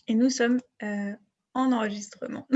Et nous sommes, en enregistrement.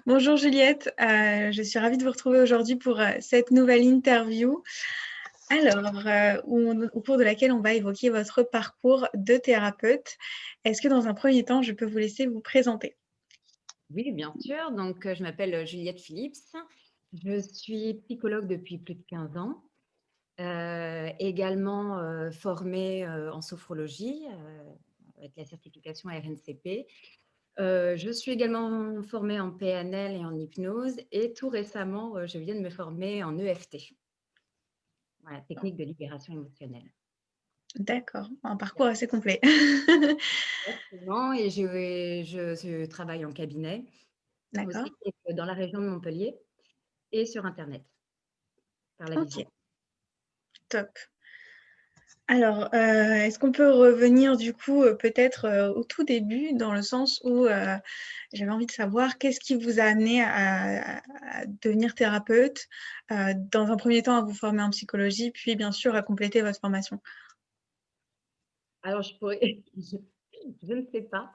Bonjour Juliette, je suis ravie de vous retrouver aujourd'hui pour, cette nouvelle interview. Alors, au cours de laquelle on va évoquer votre parcours de thérapeute. Est-ce que dans un premier temps, je peux vous laisser vous présenter? Oui, bien sûr. Donc, je m'appelle Juliette Phillips. Je suis psychologue depuis plus de 15 ans, également formée en sophrologie avec la certification RNCP. Je suis également formée en PNL et en hypnose et tout récemment, je viens de me former en EFT, voilà, technique de libération émotionnelle. D'accord, un parcours assez complet. Exactement, et je travaille en cabinet D'accord, aussi dans la région de Montpellier et sur internet par la visio. OK, top. Alors, est-ce qu'on peut revenir du coup, peut-être, au tout début dans le sens où, j'avais envie de savoir qu'est-ce qui vous a amené à devenir thérapeute? Dans un premier temps à vous former en psychologie, puis bien sûr à compléter votre formation? Alors je pourrais je ne sais pas.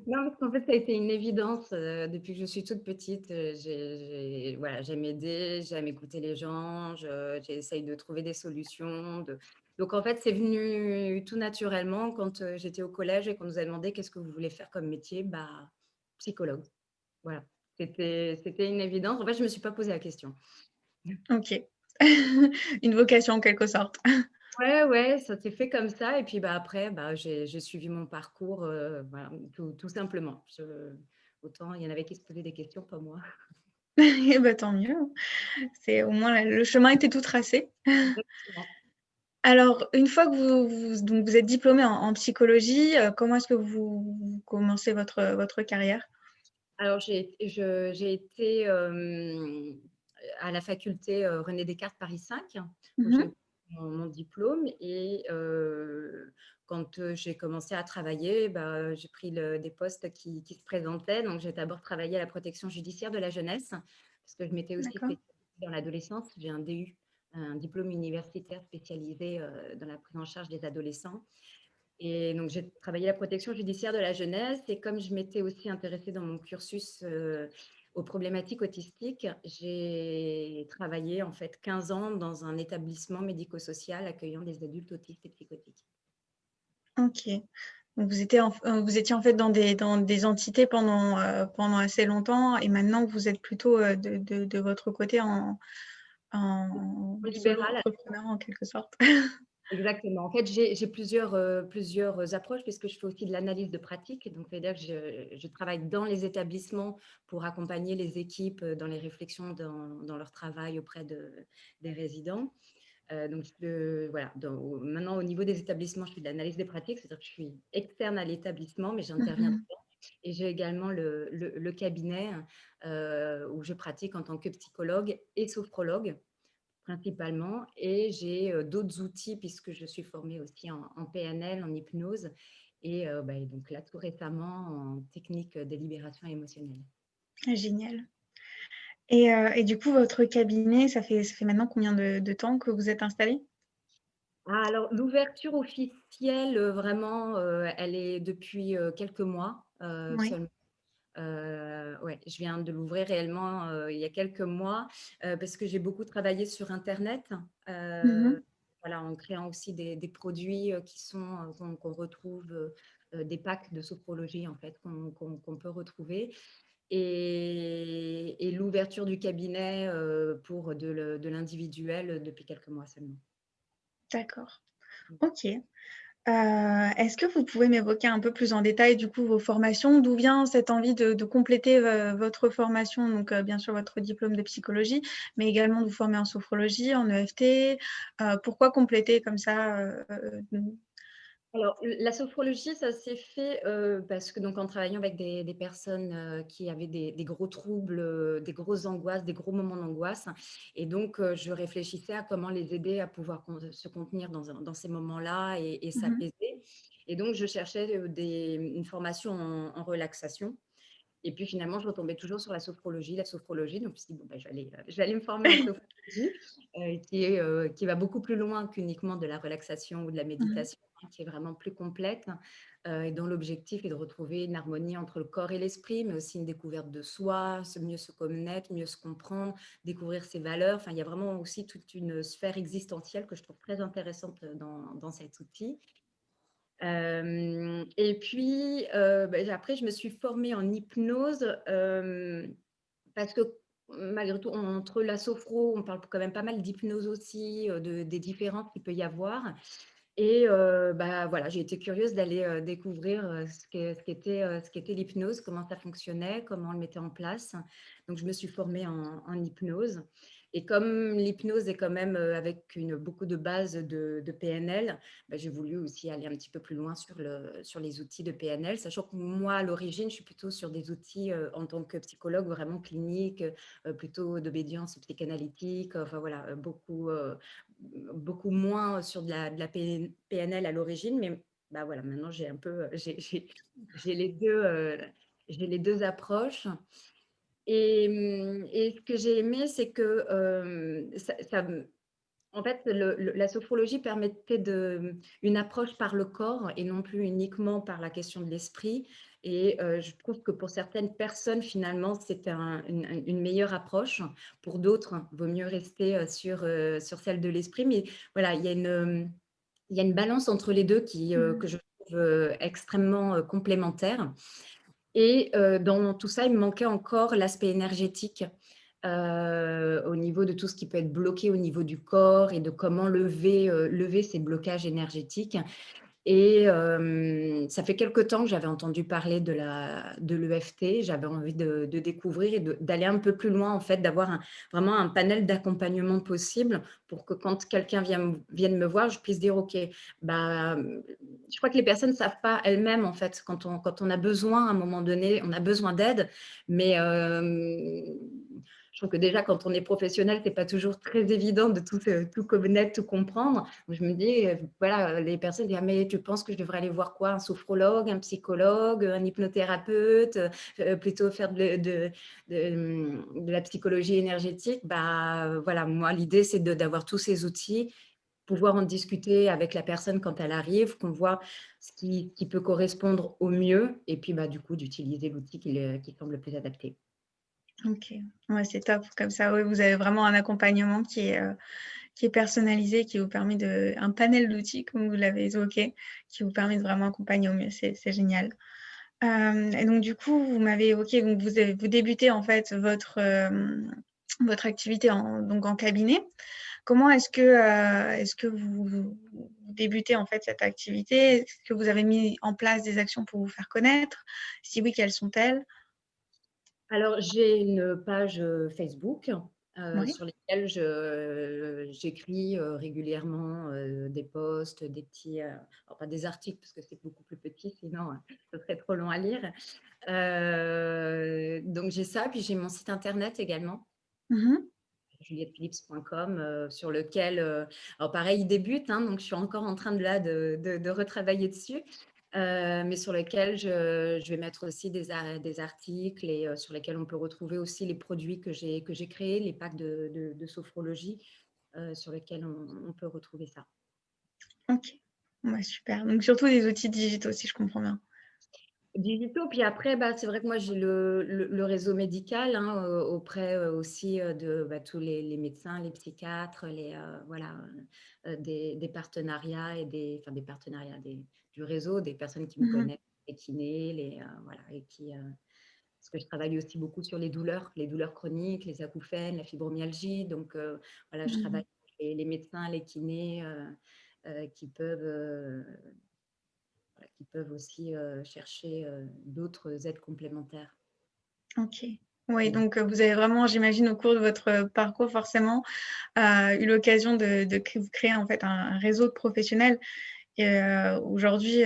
Non, parce qu'en fait, ça a été une évidence, depuis que je suis toute petite, voilà, j'aime aider, j'aime écouter les gens, j'essaye de trouver des solutions, donc en fait, c'est venu tout naturellement quand, j'étais au collège et qu'on nous a demandé: «Qu'est-ce que vous voulez faire comme métier?» «Bah, psychologue». Voilà, c'était une évidence. En fait, je me suis pas posé la question. OK. Une vocation en quelque sorte. Ouais, ouais, ça s'est fait comme ça et puis, bah, après, bah, j'ai suivi mon parcours, voilà, tout simplement. Autant il y en avait qui se posaient des questions, pas moi. Et bah, tant mieux, hein. C'est au moins le chemin était tout tracé. Exactement. Alors, une fois que vous êtes diplômée en psychologie, comment est-ce que vous commencez votre carrière? Alors j'ai été, à la faculté, René Descartes Paris 5, où j'ai Mmh. eu mon diplôme et quand, j'ai commencé à travailler, bah, j'ai pris des postes qui se présentaient. Donc j'ai d'abord travaillé à la protection judiciaire de la jeunesse, parce que je m'étais aussi D'accord. spécialisée dans l'adolescence. J'ai un DU, un diplôme universitaire spécialisé, dans la prise en charge des adolescents. Et donc, j'ai travaillé la protection judiciaire de la jeunesse et comme je m'étais aussi intéressée dans mon cursus, aux problématiques autistiques, j'ai travaillé en fait 15 ans dans un établissement médico-social accueillant des adultes autistes et psychotiques. OK. Donc vous étiez en fait dans des entités pendant assez longtemps et maintenant vous êtes plutôt, de votre côté en Au solo libéral. entrepreneur en quelque sorte. Exactement. En fait, j'ai plusieurs approches puisque je fais aussi de l'analyse de pratique. Donc, c'est-à-dire que je travaille dans les établissements pour accompagner les équipes, dans les réflexions dans leur travail auprès des résidents. Donc voilà, maintenant au niveau des établissements, je fais de l'analyse des pratiques, c'est-à-dire que je suis externe à l'établissement, mais j'interviens Mmh. dedans et j'ai également le cabinet, où je pratique en tant que psychologue et sophrologue principalement et j'ai, d'autres outils puisque je suis formée aussi en PNL, en hypnose et donc là, tout récemment, en technique de libération émotionnelle. Ah génial et du coup votre cabinet, ça fait maintenant combien de temps que vous êtes installée? Ah alors l'ouverture officielle, vraiment, elle est depuis, quelques mois, Oui. seulement. Ouais, je viens de l'ouvrir réellement, il y a quelques mois, parce que j'ai beaucoup travaillé sur internet, Mmh. voilà, en créant aussi des produits, qui sont, qu'on retrouve, des packs de sophrologie en fait qu'on peut retrouver et l'ouverture du cabinet, pour de l'individuel, depuis quelques mois seulement. D'accord. OK. Est-ce que vous pouvez m'évoquer un peu plus en détail, du coup, vos formations? D'où vient cette envie de compléter, votre formation? Donc, bien sûr, votre diplôme de psychologie, mais également de vous former en sophrologie, en EFT. Pourquoi compléter comme ça, Alors, la sophrologie, ça s'est fait, parce que donc en travaillant avec des personnes, qui avaient des gros troubles, des grosses angoisses, des gros moments d'angoisse et donc je réfléchissais à comment les aider à pouvoir se contenir dans ces moments-là et Mmh. s'apaiser et donc je cherchais, une formation en relaxation et puis finalement je retombais toujours sur la sophrologie donc je me suis dit: «Bon, bah, je vais aller me former en sophrologie», qui va beaucoup plus loin qu'uniquement de la relaxation ou de la Mmh. méditation. qui est vraiment plus complète et dont l'objectif est de retrouver une harmonie entre le corps et l'esprit, mais aussi une découverte de soi, mieux se connaître, mieux se comprendre, découvrir ses valeurs. Enfin, il y a vraiment aussi toute une sphère existentielle que je trouve très intéressante dans cet outil. Et puis, après, je me suis formée en hypnose parce que malgré tout, entre la sophro, on parle quand même pas mal d'hypnose aussi, des différences qu'il peut y avoir. Et voilà, j'ai été curieuse d'aller découvrir ce qu'était l'hypnose, comment ça fonctionnait, comment on le mettait en place. Donc, je me suis formée en hypnose. Et comme l'hypnose est quand même avec beaucoup de bases de PNL, j'ai voulu aussi aller un petit peu plus loin sur les outils de PNL, sachant que moi, à l'origine, je suis plutôt sur des outils en tant que psychologue vraiment clinique, plutôt d'obédience psychanalytique, enfin voilà, beaucoup moins sur de la PNL à l'origine, mais voilà, maintenant j'ai un peu, j'ai les deux, j'ai les deux approches. Et ce que j'ai aimé, c'est que en fait, la sophrologie permettait une approche par le corps et non plus uniquement par la question de l'esprit. Et je trouve que pour certaines personnes, finalement, c'est une meilleure approche. Pour d'autres, il vaut mieux rester sur celle de l'esprit. Mais voilà, il y a une balance entre les deux que je trouve extrêmement complémentaire. Et dans tout ça, il me manquait encore l'aspect énergétique au niveau de tout ce qui peut être bloqué au niveau du corps et de comment lever ces blocages énergétiques. Et ça fait quelque temps que j'avais entendu parler de l'EFT. J'avais envie de découvrir et d'aller un peu plus loin, en fait, d'avoir vraiment un panel d'accompagnement possible pour que quand quelqu'un vienne me voir, je puisse dire, OK, je crois que les personnes ne savent pas elles-mêmes, en fait, quand on a besoin, à un moment donné, on a besoin d'aide, mais je trouve que déjà, quand on est professionnel, ce n'est pas toujours très évident de tout connaître, tout comprendre. Donc, je me dis, voilà, les personnes disent, ah, mais tu penses que je devrais aller voir quoi? Un sophrologue, un psychologue, un hypnothérapeute, plutôt faire de la psychologie énergétique. Voilà, moi, l'idée, c'est d'avoir tous ces outils, pouvoir en discuter avec la personne quand elle arrive, qu'on voit ce qui peut correspondre au mieux, et puis du coup, d'utiliser l'outil qui semble le plus adapté. OK. Ouais, c'est top. Comme ça, ouais, vous avez vraiment un accompagnement qui est personnalisé, qui vous permet un panel d'outils, comme vous l'avez évoqué, qui vous permet de vraiment accompagner au mieux. C'est génial. Et donc du coup, vous m'avez évoqué, donc vous débutez en fait votre activité donc en cabinet. Comment est-ce que vous débutez en fait cette activité? Est-ce que vous avez mis en place des actions pour vous faire connaître? Si oui, quelles sont-elles? Alors, j'ai une page Facebook Oui. sur laquelle j'écris régulièrement des posts, des petits, alors pas des articles parce que c'est beaucoup plus petit, sinon ce serait trop long à lire. Donc j'ai ça, puis j'ai mon site internet également, Mmh. juliettephillips.com, sur lequel, alors pareil, il débute, hein, donc je suis encore en train de retravailler dessus, mais sur lequel je vais mettre aussi des articles et sur lesquels on peut retrouver aussi les produits que j'ai créés, les packs de sophrologie, sur lesquels on peut retrouver ça. OK. Ouais, super. Donc surtout des outils digitaux, si je comprends bien? Digitaux, puis après, c'est vrai que moi, j'ai le réseau médical, hein, auprès aussi de tous les médecins, les psychiatres, voilà, des partenariats et enfin, des partenariats, du réseau, des personnes qui me Mmh. connaissent, les kinés, voilà, et parce que je travaille aussi beaucoup sur les douleurs chroniques, les acouphènes, la fibromyalgie. Donc, voilà, je Mmh. travaille avec les médecins, les kinés qui peuvent voilà, qui peuvent aussi chercher d'autres aides complémentaires. OK. Oui, Mmh. donc vous avez vraiment, j'imagine, au cours de votre parcours forcément, eu l'occasion de créer en fait un réseau de professionnels et aujourd'hui,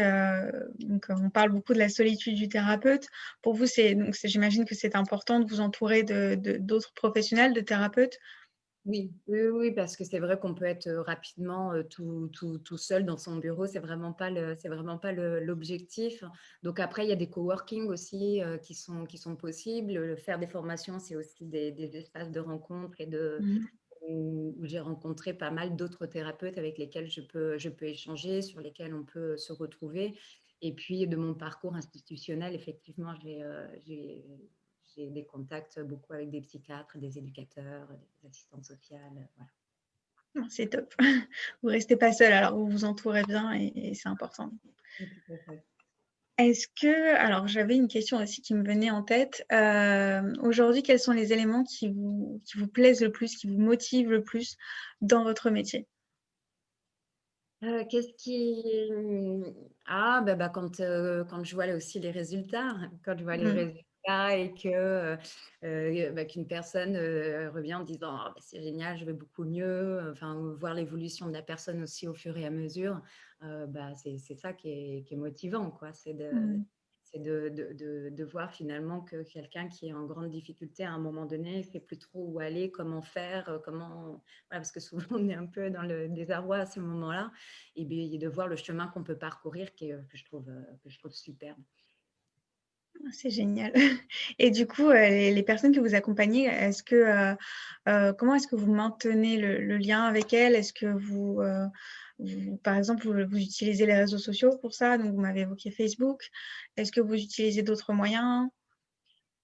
donc on parle beaucoup de la solitude du thérapeute. Pour vous, j'imagine que c'est important de vous entourer d'autres professionnels, de thérapeutes? Oui, oui, oui, parce que c'est vrai qu'on peut être rapidement tout seul dans son bureau. C'est vraiment pas l'objectif. Donc après, il y a des coworking aussi qui sont possibles. Faire des formations, c'est aussi des espaces de rencontre et Mmh. où j'ai rencontré pas mal d'autres thérapeutes avec lesquels je peux échanger, sur lesquels on peut se retrouver. Et puis, de mon parcours institutionnel, effectivement, j'ai des contacts beaucoup avec des psychiatres, des éducateurs, des assistantes sociales. Voilà. Non, c'est top. Vous restez pas seul, alors vous vous entourez bien et c'est important. Oui, tout à fait. Est-ce que alors j'avais une question aussi qui me venait en tête. Aujourd'hui, quels sont les éléments qui vous plaisent le plus, qui vous motivent le plus dans votre métier? Qu'est-ce qui bah, quand je vois là aussi les résultats, quand je vois les Mmh. résultats et bah, qu'une personne, revient en disant: «Oh bah, c'est génial, je vais beaucoup mieux», enfin, voir l'évolution de la personne aussi au fur et à mesure, bah, c'est ça qui est motivant, quoi. Mmh. C'est de voir finalement que quelqu'un qui est en grande difficulté à un moment donné, ne sait plus trop où aller, comment faire, comment voilà, parce que souvent on est un peu dans le désarroi à ce moment-là et beh, de voir le chemin qu'on peut parcourir que je trouve superbe. Ah, c'est génial. Et du coup, les personnes que vous accompagnez, est-ce que, comment est-ce que vous maintenez le lien avec elles? Est-ce que vous par exemple, vous utilisez les réseaux sociaux pour ça? Donc vous m'avez évoqué Facebook. Est-ce que vous utilisez d'autres moyens?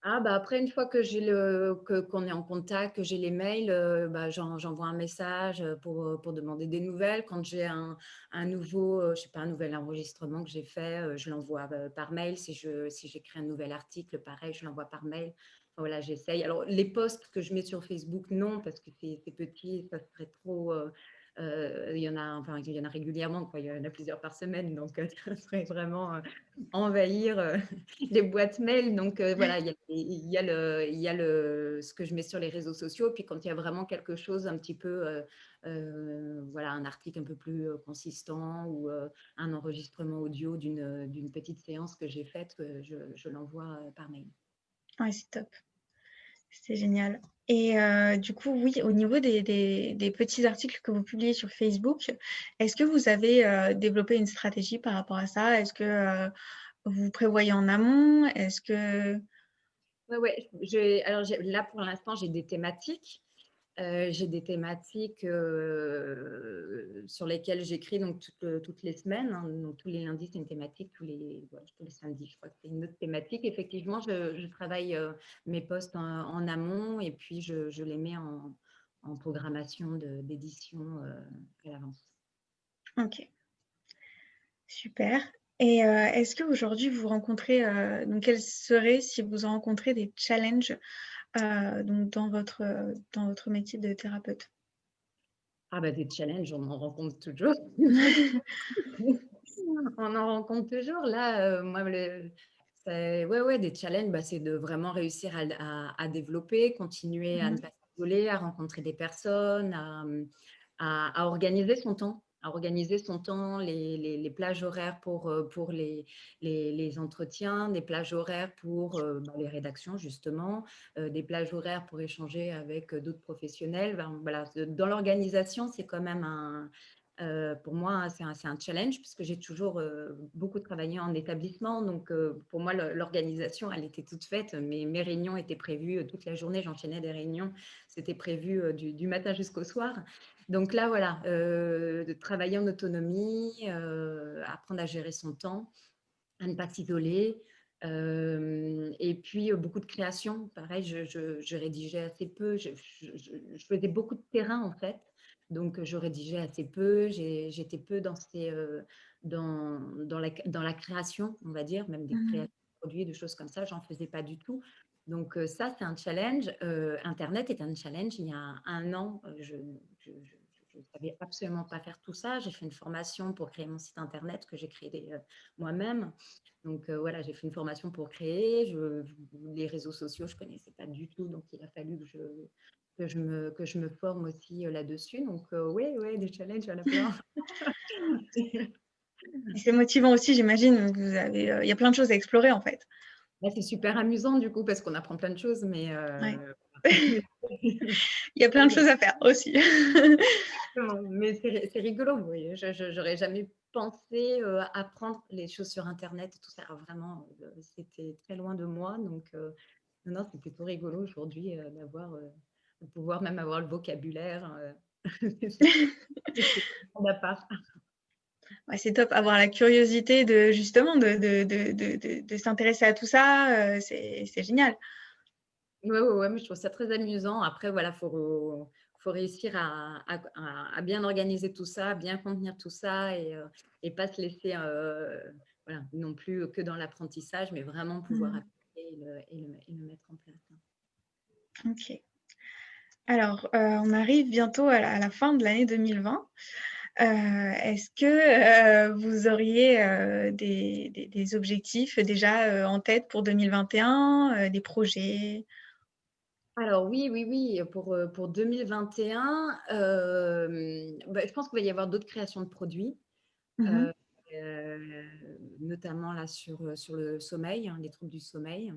Ah bah, après une fois que j'ai le que qu'on est en contact, que j'ai les mails, bah, j'envoie un message, pour demander des nouvelles. Quand j'ai un nouveau, je sais pas, un nouvel enregistrement que j'ai fait, je l'envoie, par mail. Si j'écris un nouvel article, pareil, je l'envoie par mail. Enfin, voilà, j'essaye. Alors les posts que je mets sur Facebook, non, parce que c'est petit, ça serait trop, il y en a régulièrement, quoi. Il y en a plusieurs par semaine, donc ça serait vraiment, envahir, les boîtes mail. Donc voilà, il y a ce que je mets sur les réseaux sociaux. Puis quand il y a vraiment quelque chose un petit peu, voilà, un article un peu plus consistant ou un enregistrement audio d'une petite séance que j'ai faite, je l'envoie par mail. Ouais, c'est top, c'est génial. Et du coup, oui, au niveau des petits articles que vous publiez sur Facebook, est-ce que vous avez, développé une stratégie par rapport à ça? Est-ce que, vous prévoyez en amont? Est-ce que Ouais, ouais, là, pour l'instant, j'ai des thématiques. Sur lesquelles j'écris donc toutes les semaines, hein. Donc tous les lundis, c'est une thématique, tous les samedis, je crois que c'est une autre thématique. Effectivement, je travaille, mes posts en amont et puis je les mets en programmation d'édition, à l'avance. OK, super. Et est-ce qu'aujourd'hui vous rencontrez, donc quels seraient, si vous en rencontrez, des challenges, donc dans votre métier de thérapeute? Ah bah, des challenges, on en rencontre toujours. On en rencontre toujours. Là, moi, c'est ouais, ouais, des challenges, bah, c'est de vraiment réussir à développer, continuer à ne Mmh. pas s'isoler, à rencontrer des personnes, à organiser son temps. À organiser son temps, les plages horaires pour les entretiens, des plages horaires pour bah, les rédactions, justement, des plages horaires pour échanger avec d'autres professionnels. Ben, voilà, dans l'organisation, c'est quand même pour moi, c'est un challenge puisque j'ai toujours beaucoup travaillé en établissement. Donc, pour moi, l'organisation, elle était toute faite. Mes réunions étaient prévues toute la journée. J'enchaînais des réunions. C'était prévu du matin jusqu'au soir. Donc là, voilà, de travailler en autonomie, apprendre à gérer son temps, à ne pas s'isoler. Et puis, beaucoup de création. Pareil, je rédigeais assez peu. Je faisais beaucoup de terrain, en fait. Donc, je rédigeais assez peu. J'étais peu dans la création, on va dire, même des Mmh. créations de produits, de choses comme ça. J'en faisais pas du tout. Donc, ça, c'est un challenge. Internet est un challenge. Il y a un an, je ne savais absolument pas faire tout ça. J'ai fait une formation pour créer mon site internet que j'ai créé moi-même. Donc voilà, j'ai fait une formation pour créer. Les réseaux sociaux, je ne connaissais pas du tout, donc il a fallu que je me forme aussi là-dessus. Donc oui, ouais, des challenges, il y en a plein. Et c'est motivant aussi, j'imagine, vous avez, il y a plein de choses à explorer, en fait. Là, c'est super amusant du coup parce qu'on apprend plein de choses, mais Ouais. mais Il y a plein de choses à faire aussi. c'est rigolo, oui. J'aurais jamais pensé apprendre les choses sur Internet et tout ça. Alors vraiment, c'était très loin de moi. Donc non, non, c'est plutôt rigolo aujourd'hui d'avoir de pouvoir même avoir le vocabulaire. C'est on n'a pas. Ouais, c'est top, avoir la curiosité de justement de s'intéresser à tout ça, c'est génial. Ouais, ouais, ouais, mais je trouve ça très amusant. Après, voilà, faut réussir à bien organiser tout ça, bien contenir tout ça et pas se laisser, voilà, non plus que dans l'apprentissage, mais vraiment pouvoir Mmh. appliquer et le mettre en place, hein. OK. Alors, on arrive bientôt à la fin de l'année 2020. Est-ce que, vous auriez, des objectifs déjà, en tête pour 2021, des projets? Alors oui, oui, oui, pour 2021, bah, je pense qu'il va y avoir d'autres créations de produits, Mmh mh. heu notamment là sur le sommeil, hein, les troubles du sommeil.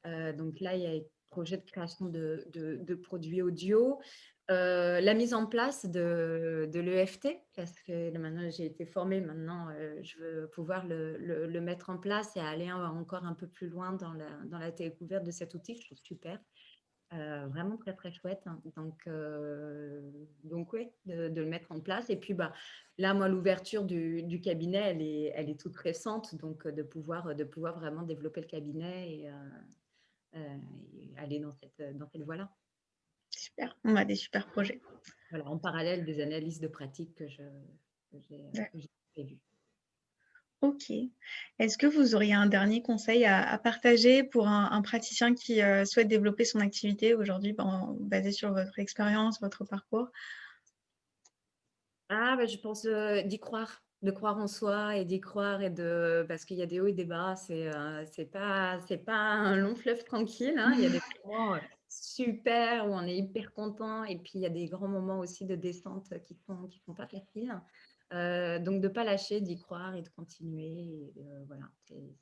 Donc là, il y a un projet de création de produits audio. La mise en place de l'EFT, parce que maintenant j'ai été formée, maintenant je veux pouvoir le mettre en place et aller encore un peu plus loin dans la découverte de cet outil que je trouve super. Vraiment très, très chouette, hein. Donc ouais, de le mettre en place et puis, bah, là, moi, l'ouverture du cabinet, elle est toute récente, donc de pouvoir vraiment développer le cabinet et aller dans cette voie-là. Super, on a des super projets. Voilà, en parallèle des analyses de pratique Ouais. que j'ai prévues. OK. Est-ce que vous auriez un dernier conseil à partager pour un praticien qui, souhaite développer son activité aujourd'hui, ben, basé sur votre expérience, votre parcours? Ah bah, je pense, d'y croire, de croire en soi et d'y croire parce qu'il y a des hauts et des bas, c'est pas un long fleuve tranquille, hein. Il y a des moments, super où on est hyper content et puis il y a des grands moments aussi de descente qui sont pas faciles. Donc de pas lâcher, d'y croire et de continuer et voilà,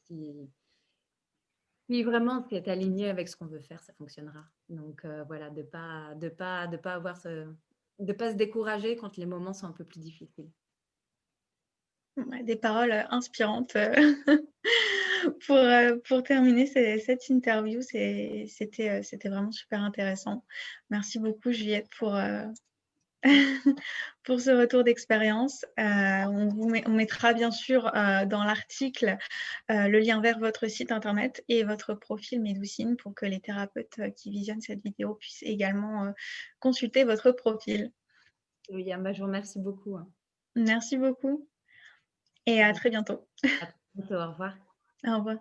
si vraiment c'est aligné avec ce qu'on veut faire, ça fonctionnera. Donc voilà, de pas avoir de pas se décourager quand les moments sont un peu plus difficiles. Ouais, des paroles, inspirantes, pour terminer cette interview. C'était vraiment super intéressant. Merci beaucoup Juliette pour, pour ce retour d'expérience. On mettra bien sûr, dans l'article, le lien vers votre site internet et votre profil Médoucine pour que les thérapeutes, qui visionnent cette vidéo puissent également, consulter votre profil. Oui, ah bah, je vous remercie beaucoup, hein. Merci beaucoup et à très bientôt. À très bientôt, au revoir. Au revoir.